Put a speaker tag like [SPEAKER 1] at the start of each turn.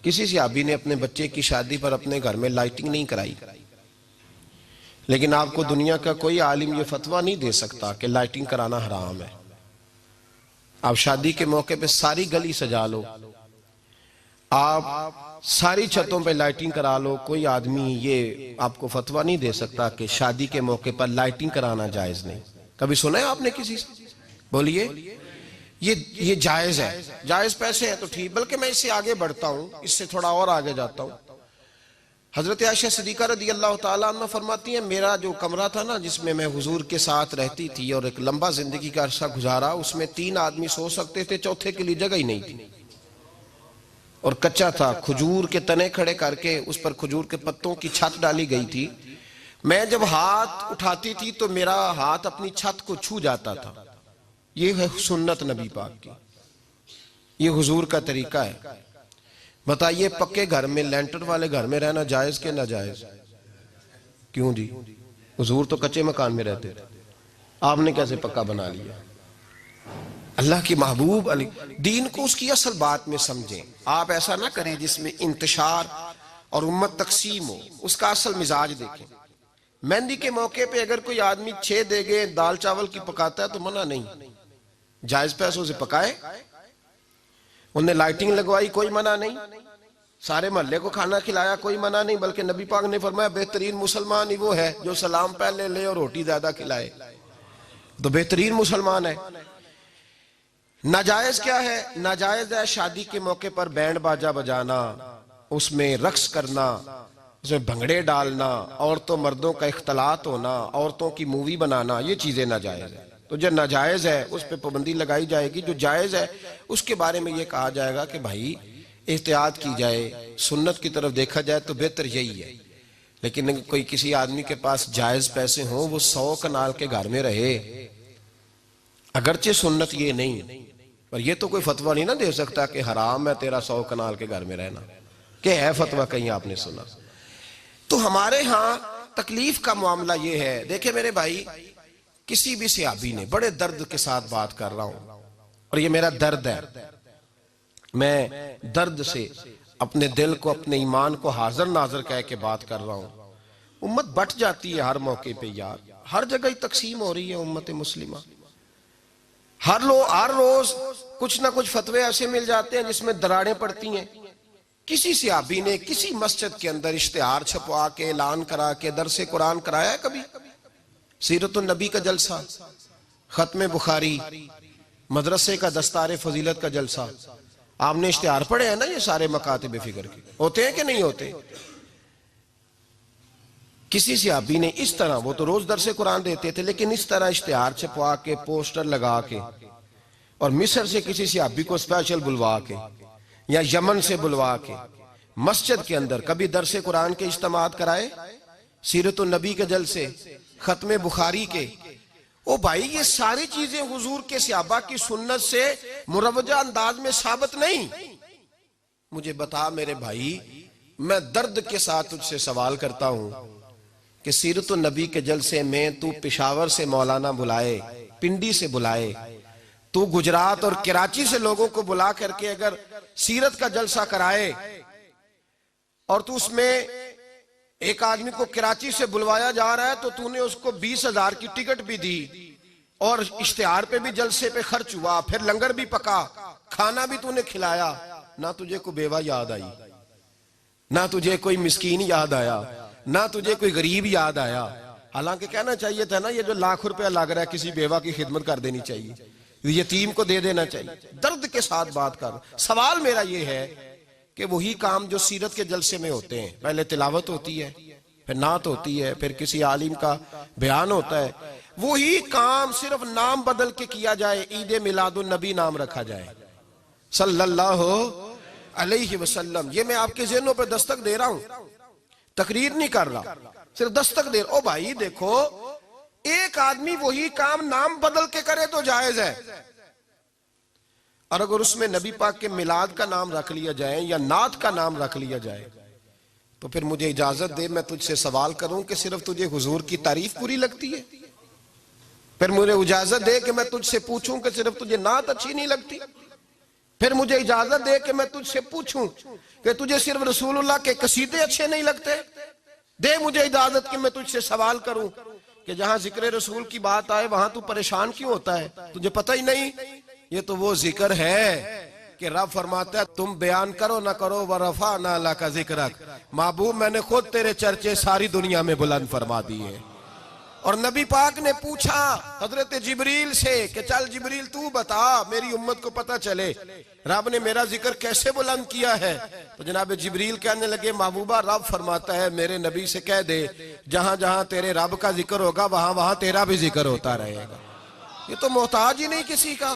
[SPEAKER 1] کسی صحابی نے اپنے بچے کی شادی پر اپنے گھر میں لائٹنگ نہیں کرائی، لیکن آپ کو دنیا کا کوئی عالم یہ فتویٰ نہیں دے سکتا کہ لائٹنگ کرانا حرام ہے۔ آپ شادی کے موقع پہ ساری گلی سجا لو، آپ ساری چھتوں پہ لائٹنگ کرا لو، کوئی آدمی یہ آپ کو فتویٰ نہیں دے سکتا کہ شادی کے موقع پر لائٹنگ کرانا جائز نہیں۔ کبھی سنا ہے آپ نے کسی سے؟ بولیے، یہ جائز ہے، جائز پیسے ہیں تو ٹھیک، بلکہ میں اس سے آگے بڑھتا ہوں، اس سے تھوڑا اور آگے جاتا ہوں۔ حضرت عائشہ صدیقہ رضی اللہ تعالیٰ عنہ فرماتی ہیں میرا جو کمرہ تھا نا جس میں میں حضور کے ساتھ رہتی تھی اور ایک لمبا زندگی کا عرصہ گزارا، اس میں 3 آدمی سو سکتے تھے، چوتھے کے لیے جگہ ہی نہیں تھی، اور کچا تھا، کھجور کے تنے کھڑے کر کے اس پر کھجور کے پتوں کی چھت ڈالی گئی تھی۔ میں جب ہاتھ اٹھاتی تھی تو میرا ہاتھ اپنی چھت کو چھو جاتا تھا۔ یہ ہے سنت نبی پاک کی، یہ حضور کا طریقہ ہے۔ بتائیے پکے گھر میں، لینٹر والے گھر میں رہنا جائز کہ ناجائز؟ کیوں جی؟ حضور تو کچے مکان میں رہتے تھے، آپ نے کیسے پکا بنا لیا؟ اللہ کی محبوب علی دین کو اس کی اصل بات میں سمجھیں۔ آپ ایسا نہ کریں جس میں انتشار اور امت تقسیم ہو، اس کا اصل مزاج دیکھیں۔ مہندی کے موقع پہ اگر کوئی آدمی 6 دیگیں دال چاول کی پکاتا ہے تو منع نہیں، جائز پیسوں سے پکائے۔ انہیں لائٹنگ لگوائی، کوئی منع نہیں، سارے محلے کو کھانا کھلایا، کوئی منع نہیں، بلکہ نبی پاک نے فرمایا بہترین مسلمان ہی وہ ہے جو سلام پہلے لے اور روٹی زیادہ کھلائے، تو بہترین مسلمان ہے۔ ناجائز کیا ہے؟ ناجائز ہے شادی کے موقع پر بینڈ باجا بجانا، اس میں رقص کرنا، اس میں بھنگڑے ڈالنا، عورتوں مردوں کا اختلاط ہونا، عورتوں کی مووی بنانا، یہ چیزیں ناجائز ہیں۔ تو جو ناجائز ہے اس پہ پابندی لگائی جائے گی، جو جائز ہے اس کے بارے میں یہ کہا جائے گا کہ بھائی احتیاط کی جائے، سنت کی طرف دیکھا جائے تو بہتر یہی ہے۔ لیکن کوئی کسی آدمی کے پاس جائز پیسے ہوں، وہ 100 کنال کے گھر میں رہے، اگرچہ سنت یہ نہیں، پر یہ تو کوئی فتویٰ نہیں نہ دے سکتا کہ حرام ہے تیرا 100 کنال کے گھر میں رہنا، کہ ہے فتویٰ کہیں آپ نے سنا؟ تو ہمارے ہاں تکلیف کا معاملہ یہ ہے۔ دیکھیں میرے بھائی، کسی بھی صحابی نے، بڑے درد کے ساتھ بات کر رہا ہوں اور یہ میرا درد ہے، میں درد سے اپنے دل کو، اپنے ایمان کو حاضر ناظر کہہ کے بات کر رہا ہوں۔ امت بٹ جاتی ہے ہر موقع پہ یار، ہر جگہ ہی تقسیم ہو رہی ہے امت مسلمہ، ہر روز کچھ نہ کچھ فتوے ایسے مل جاتے ہیں جس میں دراڑیں پڑتی ہیں۔ کسی صحابی نے کسی مسجد کے اندر اشتہار چھپوا کے اعلان کرا کے درس قرآن کرایا ہے کبھی؟ سیرت النبی کا جلسہ، ختم بخاری، مدرسے کا دستار فضیلت کا جلسہ، آپ نے اشتہار پڑھے ہیں نا یہ سارے مکاتب فکر کے، ہوتے ہیں کہ نہیں ہوتے؟ کسی صحابی نے اس طرح، وہ تو روز درس قرآن دیتے تھے، لیکن اس طرح اشتہار چھپوا کے، پوسٹر لگا کے، اور مصر سے کسی صحابی کو اسپیشل بلوا کے یا یمن سے بلوا کے مسجد کے اندر کبھی درس قرآن کے اجتماعات کرائے، سیرت النبی کے جلسے، ختم بخاری کے؟ او بھائی یہ ساری چیزیں حضور کے صحابہ کی سنت سے مروجہ انداز میں ثابت نہیں۔ مجھے بتا میرے بھائی، میں درد کے ساتھ تجھ سے سوال کرتا ہوں کہ سیرت النبی کے جلسے میں تو پشاور سے مولانا بلائے، پنڈی سے بلائے، تو گجرات اور کراچی سے لوگوں کو بلا کر کے اگر سیرت کا جلسہ کرائے، اور تو اس میں ایک آدمی کو کراچی سے بلوایا جا رہا ہے تو تو نے اس کو 20,000 کی ٹکٹ بھی دی، اور اشتہار پہ بھی جلسے پہ خرچ ہوا، پھر لنگر بھی پکا، کھانا بھی تو نے کھلایا، نہ تجھے کوئی بیوہ یاد آئی، نہ تجھے کوئی مسکین یاد آیا، نہ تجھے کوئی غریب یاد آیا؟ حالانکہ کہنا چاہیے تھا نا یہ جو ₹1,00,000 لگ رہا ہے کسی بیوہ کی خدمت کر دینی چاہیے، یتیم کو دے دینا چاہیے۔ درد کے ساتھ بات کر، سوال میرا یہ ہے کہ وہی کام جو سیرت کے جلسے میں ہوتے ہیں، پہلے تلاوت ہوتی ہے، پھر نعت ہوتی ہے، پھر کسی عالم کا بیان ہوتا ہے، وہی کام صرف نام بدل کے کیا جائے، عید میلاد النبی نام رکھا جائے صلی اللہ علیہ وسلم۔ یہ میں آپ کے ذہنوں پہ دستک دے رہا ہوں، تقریر نہیں کر رہا، صرف دستک دے رہا ہوں۔ او بھائی دیکھو، ایک آدمی وہی کام نام بدل کے کرے تو جائز ہے، اور اگر اس میں نبی پاک کے میلاد کا نام رکھ لیا جائے یا نعت کا نام رکھ لیا جائے تو پھر مجھے اجازت دے میں تجھ سے سوال کروں کہ صرف تجھے حضور کی تعریف پوری لگتی ہے؟ پھر مجھے اجازت دے کہ میں تجھ سے پوچھوں کہ صرف تجھے نعت اچھی نہیں لگتی؟ پھر مجھے اجازت دے کہ میں تجھ سے پوچھوں کہ تجھے صرف رسول اللہ کے قصیدے اچھے نہیں لگتے؟ دے مجھے اجازت کہ میں تجھ سے سوال کروں کہ جہاں ذکر رسول کی بات آئے وہاں تو پریشان کیوں ہوتا ہے؟ تجھے پتہ ہی نہیں یہ تو وہ ذکر ہے کہ رب فرماتا ہے تم بیان کرو نہ کرو وَرَفَعْنَا لَكَ ذِكْرَكَ، محبوب میں نے خود تیرے چرچے ساری دنیا میں بلند فرما دیے۔ اور نبی پاک نے پوچھا حضرت جبریل سے کہ چل جبریل تو بتا میری امت کو پتہ چلے رب نے میرا ذکر کیسے بلند کیا ہے؟ تو جناب جبریل کہنے لگے محبوبہ رب فرماتا ہے میرے نبی سے کہہ دے جہاں جہاں تیرے رب کا ذکر ہوگا وہاں وہاں تیرا بھی ذکر ہوتا رہے گا۔ یہ تو محتاج ہی نہیں کسی کا۔